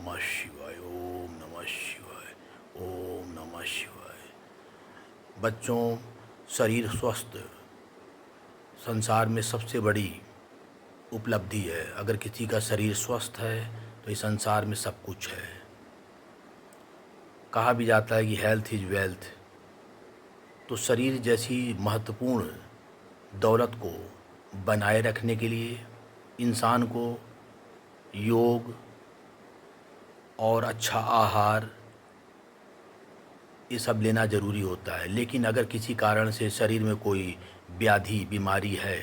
नमः शिवाय। ओम नमः शिवाय। ओम नमः शिवाय। बच्चों, शरीर स्वस्थ संसार में सबसे बड़ी उपलब्धि है। अगर किसी का शरीर स्वस्थ है तो इस संसार में सब कुछ है। कहा भी जाता है कि हेल्थ इज़ वेल्थ। तो शरीर जैसी महत्वपूर्ण दौलत को बनाए रखने के लिए इंसान को योग और अच्छा आहार ये सब लेना ज़रूरी होता है। लेकिन अगर किसी कारण से शरीर में कोई व्याधि बीमारी है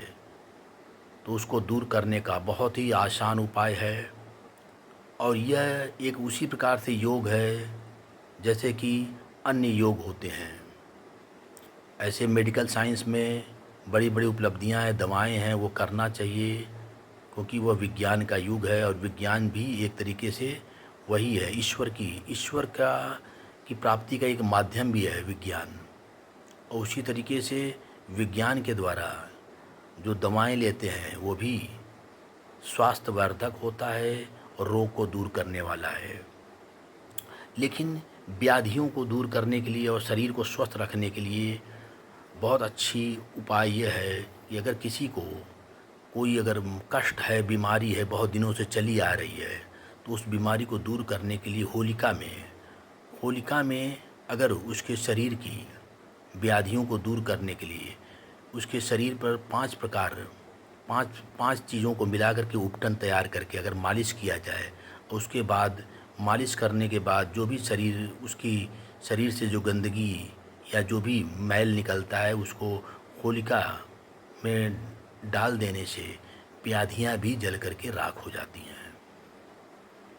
तो उसको दूर करने का बहुत ही आसान उपाय है। और यह एक उसी प्रकार से योग है जैसे कि अन्य योग होते हैं। ऐसे मेडिकल साइंस में बड़ी बड़ी उपलब्धियां हैं, दवाएं हैं, वो करना चाहिए क्योंकि वह विज्ञान का युग है। और विज्ञान भी एक तरीके से वही है, ईश्वर का की प्राप्ति का एक माध्यम भी है विज्ञान। और उसी तरीके से विज्ञान के द्वारा जो दवाएं लेते हैं वो भी स्वास्थ्यवर्धक होता है और रोग को दूर करने वाला है। लेकिन व्याधियों को दूर करने के लिए और शरीर को स्वस्थ रखने के लिए बहुत अच्छी उपाय यह है कि अगर किसी को कोई अगर कष्ट है, बीमारी है, बहुत दिनों से चली आ रही है, तो उस बीमारी को दूर करने के लिए होलिका में अगर उसके शरीर की व्याधियों को दूर करने के लिए उसके शरीर पर पांच चीज़ों को मिला करके उपटन तैयार करके अगर मालिश किया जाए, और उसके बाद मालिश करने के बाद जो भी उसकी शरीर से जो गंदगी या जो भी मैल निकलता है उसको होलिका में डाल देने से व्याधियाँ भी जल करके राख हो जाती हैं।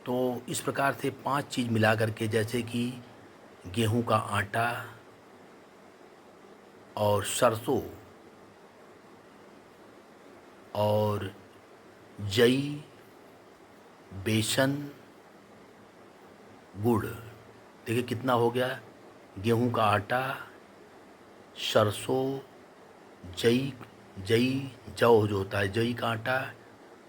तो इस प्रकार से 5 चीज़ मिला करके, जैसे कि गेहूं का आटा और सरसों और जई, बेसन, गुड़। देखिए कितना हो गया, गेहूं का आटा, सरसों, जई जई जौ जो होता है, जई का आटा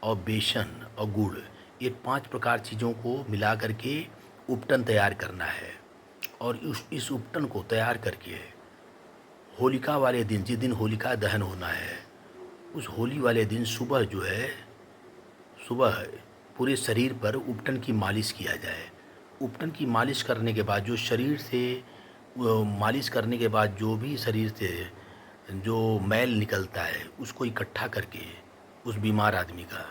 और बेसन और गुड़, ये 5 प्रकार चीज़ों को मिला करके उपटन तैयार करना है। और इस उपटन को तैयार करके होलिका वाले दिन, जिस दिन होलिका दहन होना है, उस होली वाले दिन सुबह पूरे शरीर पर उपटन की मालिश किया जाए। उपटन की मालिश करने के बाद मालिश करने के बाद जो भी शरीर से जो मैल निकलता है उसको इकट्ठा करके उस बीमार आदमी का,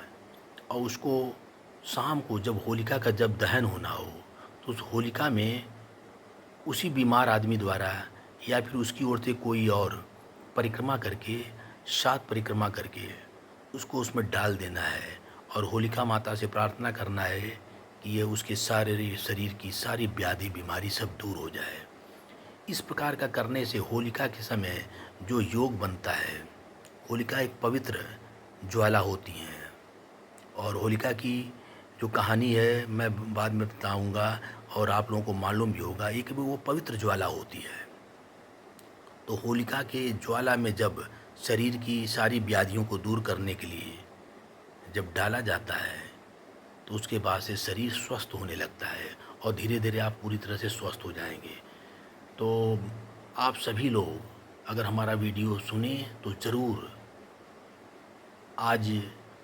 और उसको शाम को जब होलिका का जब दहन होना हो तो उस होलिका में उसी बीमार आदमी द्वारा या फिर उसकी ओर से कोई और परिक्रमा करके 7 परिक्रमा करके उसको उसमें डाल देना है। और होलिका माता से प्रार्थना करना है कि ये उसके सारे शरीर की सारी व्याधि बीमारी सब दूर हो जाए। इस प्रकार का करने से होलिका के समय जो योग बनता है, होलिका एक पवित्र ज्वाला होती है। और होलिका की जो कहानी है मैं बाद में बताऊंगा और आप लोगों को मालूम भी होगा, एक वो पवित्र ज्वाला होती है। तो होलिका के ज्वाला में जब शरीर की सारी व्याधियों को दूर करने के लिए जब डाला जाता है तो उसके बाद से शरीर स्वस्थ होने लगता है और धीरे धीरे आप पूरी तरह से स्वस्थ हो जाएंगे। तो आप सभी लोग अगर हमारा वीडियो सुने तो ज़रूर आज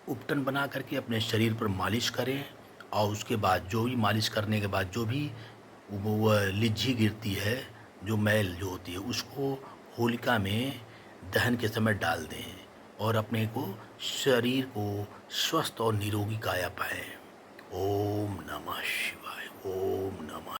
उपटन बना करके अपने शरीर पर मालिश करें। और उसके बाद जो भी मालिश करने के बाद जो भी वो लिज्जी गिरती है, जो मैल जो होती है, उसको होलिका में दहन के समय डाल दें और अपने को शरीर को स्वस्थ और निरोगी काया पाएं। ओम नमः शिवाय। ओम नमः।